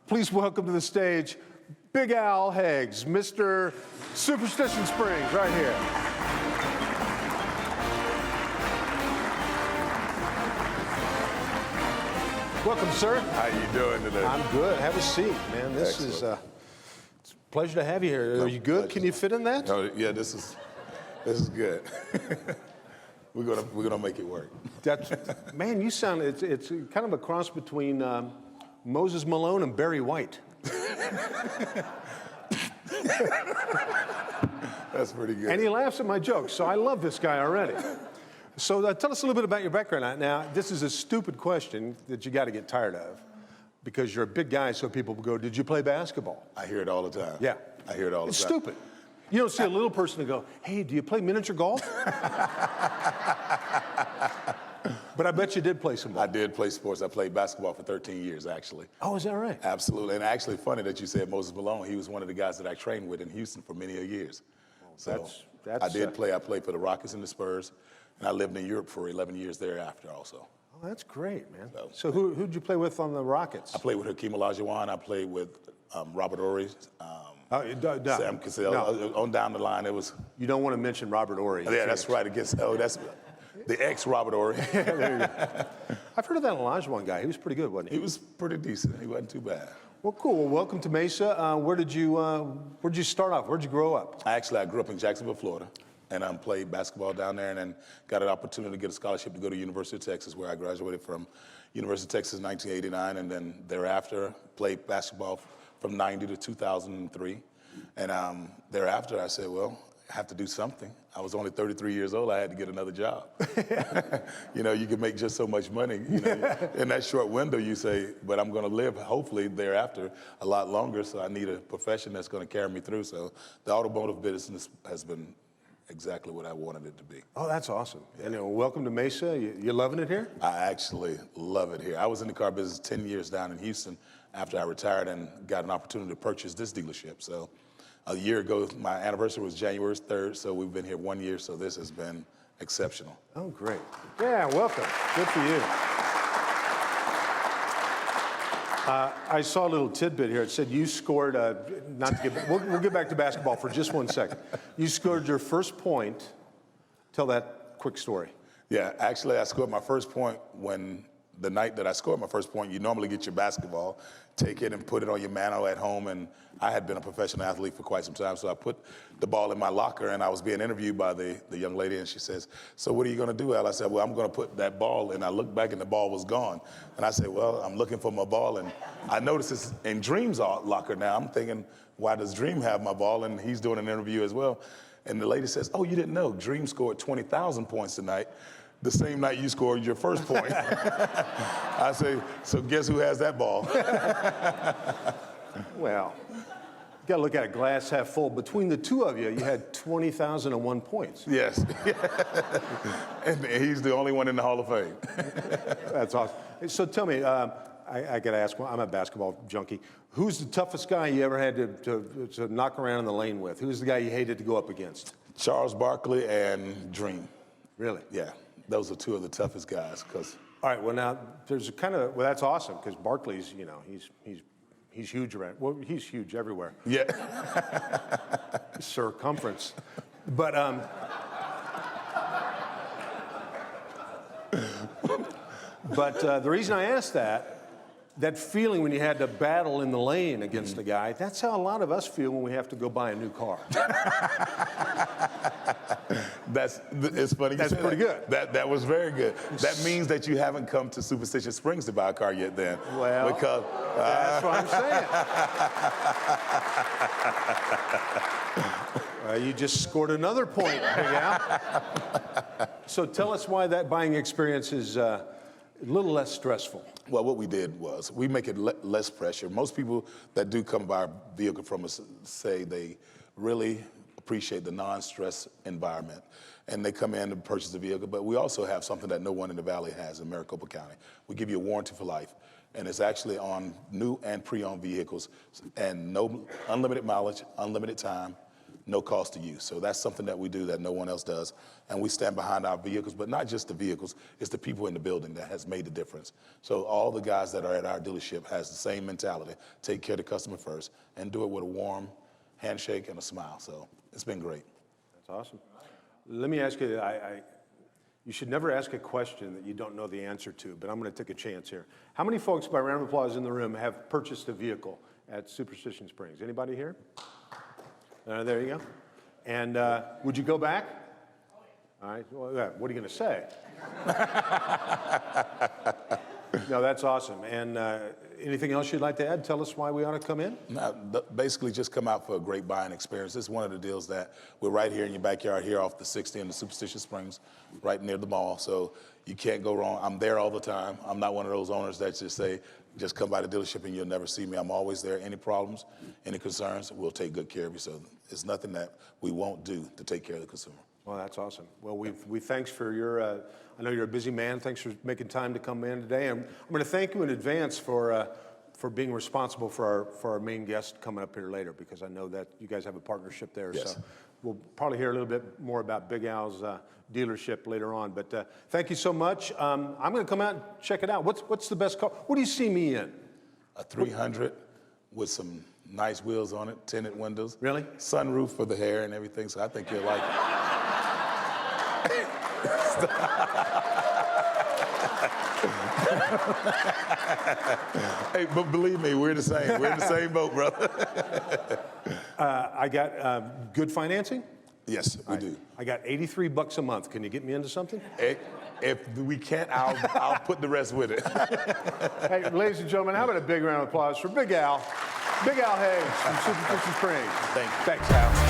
Please welcome to the stage Big Al Heggs, Mr. Superstition Springs, right here. Welcome, sir. How you doing today? I'm good. Have a seat, man. This is it's a pleasure to have you here. Are you good? Pleasure. Can you fit in that? Oh, yeah, this is good. we're gonna make it work. That's, man, you sound, it's kind of a cross between Moses Malone and Barry White. That's pretty good. And he laughs at my jokes, so I love this guy already. So tell us a little bit about your background. Now, this is a stupid question that you got to get tired of because you're a big guy, so people will go, did you play basketball? I hear it all the time. Yeah. I hear it all the It's time. stupid. You don't see a little person and go, hey, do you play miniature golf? But I bet you did play some ball. I did play sports. I played basketball for 13 years, actually. Oh, is that right? Absolutely. And actually funny that you said Moses Malone. He was one of the guys that I trained with in Houston for many years. So that's I did play. I played for the Rockets and the Spurs. And I lived in Europe for 11 years thereafter also. Oh, that's great, man. So who'd you play with on the Rockets? I played with Hakeem Olajuwon. I played with Robert Horry, Sam Cassell. On down the line, it was. You don't want to mention Robert Horry. Yeah, that's right. That's the ex-Robert Horry. I've heard of that Olajuwon guy. He was pretty good, wasn't he? He was pretty decent. He wasn't too bad. Well, cool. Well, welcome to Mesa. Where'd you start off? Where'd you grow up? I grew up in Jacksonville, Florida, and played basketball down there, and then got an opportunity to get a scholarship to go to University of Texas, where I graduated from University of Texas in 1989, and then thereafter played basketball from 90 to 2003. And thereafter, I said, well, I have to do something. I was only 33 years old. I had to get another job. You know, you can make just so much money. You know, in that short window, you say, but I'm going to live, hopefully, thereafter a lot longer, so I need a profession that's going to carry me through. So the automotive business has been exactly what I wanted it to be. Oh, that's awesome. Yeah. And welcome to Mesa. You loving it here? I actually love it here. I was in the car business 10 years down in Houston after I retired and got an opportunity to purchase this dealership. So a year ago, my anniversary was January 3rd, so we've been here 1 year, so this has been exceptional. Oh, great. Yeah, welcome. Good for you. I saw a little tidbit here. It said you scored, we'll get back to basketball for just 1 second. You scored your first point. Tell that quick story. Yeah, actually, I scored my first point the night that I scored my first point. You normally get your basketball, take it and put it on your mantle at home, and I had been a professional athlete for quite some time, so I put the ball in my locker, and I was being interviewed by the young lady, and she says, so what are you going to do, Al? I said, well, I'm going to put that ball, and I looked back, and the ball was gone. And I said, well, I'm looking for my ball, and I noticed it's in Dream's locker now. I'm thinking, why does Dream have my ball? And he's doing an interview as well. And the lady says, oh, you didn't know, Dream scored 20,000 points tonight, the same night you scored your first point. I say, so guess who has that ball? Well, you got to look at it glass half full. Between the two of you, you had 20,001 points. Yes. And he's the only one in the Hall of Fame. That's awesome. So tell me, I got to ask, I'm a basketball junkie. Who's the toughest guy you ever had to knock around in the lane with? Who's the guy you hated to go up against? Charles Barkley and Dream. Really? Yeah. Those are two of the toughest guys. All right. Well, now there's that's awesome because Barkley's, you know, he's huge around. Well, he's huge everywhere. Yeah. Circumference. But the reason I asked that feeling when you had to battle in the lane against a guy, that's how a lot of us feel when we have to go buy a new car. It's funny. That's pretty good. That was very good. That means that you haven't come to Superstition Springs to buy a car yet then. Well, because, that's what I'm saying. You just scored another point, Big Al. So tell us why that buying experience is a little less stressful. Well, what we did was we make it less pressure. Most people that do come buy a vehicle from us say they really appreciate the non-stress environment, and they come in to purchase a vehicle. But we also have something that no one in the Valley has in Maricopa County. We give you a warranty for life, and it's actually on new and pre-owned vehicles, and no unlimited mileage, unlimited time, no cost to you. So that's something that we do that no one else does. And we stand behind our vehicles, but not just the vehicles, it's the people in the building that has made the difference. So all the guys that are at our dealership has the same mentality, take care of the customer first, and do it with a warm handshake and a smile. So it's been great. That's awesome. Let me ask you, you should never ask a question that you don't know the answer to, but I'm going to take a chance here. How many folks, by round of applause in the room, have purchased a vehicle at Superstition Springs? Anybody here? There you go. And would you go back? All right. Well, what are you going to say? No, that's awesome. And anything else you'd like to add? Tell us why we ought to come in. No, basically just come out for a great buying experience. This is one of the deals that we're right here in your backyard here off the 60 in the Superstition Springs, right near the mall. So you can't go wrong. I'm there all the time. I'm not one of those owners that just say, just come by the dealership and you'll never see me. I'm always there. Any problems, any concerns, we'll take good care of you. So it's nothing that we won't do to take care of the consumer. Well, that's awesome. Well, we thanks for your, I know you're a busy man. Thanks for making time to come in today. I'm going to thank you in advance for being responsible for our main guest coming up here later, because I know that you guys have a partnership there. Yes. So we'll probably hear a little bit more about Big Al's dealership later on. But thank you so much. I'm going to come out and check it out. What's the best car? What do you see me in? A 300 with some nice wheels on it, tinted windows. Really? Sunroof for the hair and everything. So I think you'll like it. Hey, but believe me, we're the same. We're in the same boat, brother. I got good financing? Yes, we do. I got $83 a month. Can you get me into something? If we can't, I'll put the rest with it. Hey, ladies and gentlemen, how about a big round of applause for Big Al? Big Al Heggs from Superstition Springs. Thank you. Thanks, Al.